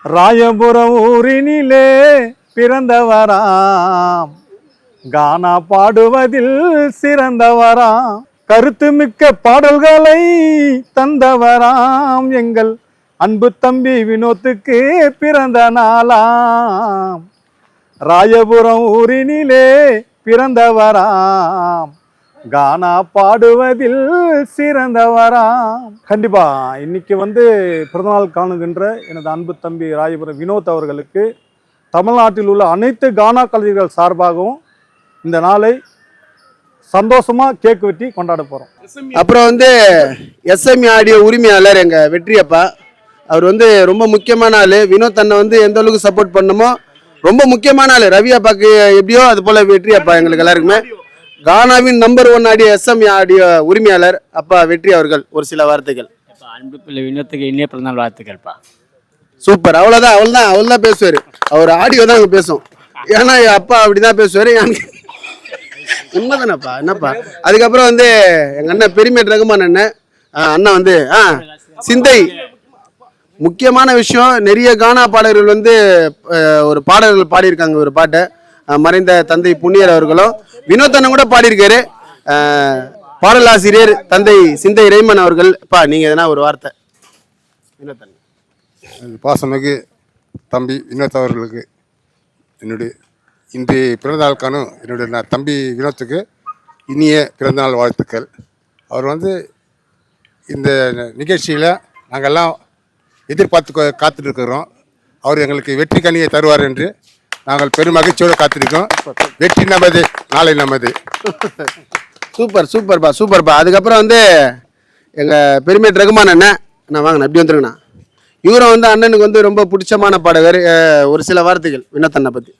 ராயபுரம் ஊரினிலே பிறந்தவராம், கானா பாடுவதில் சிறந்தவராம், கருத்து மிக்க பாடல்களை தந்தவராம், எங்கள் அன்பு தம்பி வினோத்துக்கு பிறந்த நாளாம். ராயபுரம் ஊரினிலே பிறந்தவராம், கானா பாடுவதில் சிறந்தவராம். கண்டிப்பா இன்னைக்கு பிறந்தநாள் காணுகின்ற எனது அன்பு தம்பி ராயபுரம் வினோத் அவர்களுக்கு தமிழ்நாட்டில் உள்ள அனைத்து கானா கலைஞர்கள் சார்பாகவும் இந்த நாளை சந்தோஷமா கேக் வெட்டி கொண்டாட போறோம். அப்புறம் எஸ்எம்இ ஆடியோ உரிமையாளர் எங்க வெற்றியப்பா, அவர் ரொம்ப முக்கியமான ஆளு. வினோத் அண்ணன் எந்த அளவுக்கு சப்போர்ட் பண்ணுமோ ரொம்ப முக்கியமான ஆளு. ரவி அப்பாக்கு எப்படியோ அது போல வெற்றியப்பா எங்களுக்கு எல்லாருக்குமே கானாவின் நம்பர் 1 ஆடியோ எஸ்எம்இ ஆடியோ உரிமையாளர் அப்பா வெற்றி அவர்கள் ஒரு சில வார்த்தைகள். அன்பு பிள்ளை வினோத்துக்கு இனிய பிறந்தநாள் வாழ்த்துக்கள்ப்பா. சூப்பர். அவ்வளோதான் பேசுவார். அவர் ஆடியோ தான் அங்கே பேசும். ஏன்னா அப்பா அப்படிதான் பேசுவார். உண்மைதானப்பா என்னப்பா. அதுக்கப்புறம் எங்க அண்ணன் பெருமை ரகுமான் அண்ணன் சிந்தை முக்கியமான விஷயம். நிறைய கானா பாடகர்கள் ஒரு பாடல்கள் பாடியிருக்காங்க. ஒரு பாட்டை மறைந்த தந்தை புண்ணியர் அவர்களும் வினோத் அண்ணன் கூட பாடியிருக்காரு. பாடலாசிரியர் தந்தை சிந்தை இறைமன் அவர்கள். நீங்க எதனா ஒரு வார்த்தை. வினோத் அண்ணன் பாசமிகு தம்பி வினோத் அவர்களுக்கு என்னுடைய இன்றைய பிறந்தநாள் காணும் என்னுடைய தம்பி வினோத்துக்கு இனிய பிறந்தநாள் வாழ்த்துக்கள். அவர் இந்த நிகழ்ச்சியில் நாங்கள்லாம் எதிர்பார்த்து காத்துட்ருக்கிறோம். அவர் எங்களுக்கு வெற்றி கனியை தருவார் என்று நாங்கள் பெரும் மகிழ்ச்சியோடு காத்திருக்கோம். வெற்றி நமது, நாளை நமது. சூப்பர்ப்பா. அதுக்கப்புறம் எங்கள் பெருமை ரகுமான் அண்ணன். நான் வாங்கண்ணா எப்படி வந்துருங்கண்ணா. இவரும் அண்ணனுக்கு ரொம்ப பிடிச்சமான பாடகர். ஒரு சில வார்த்தைகள் வினோத் அண்ணனை பற்றி.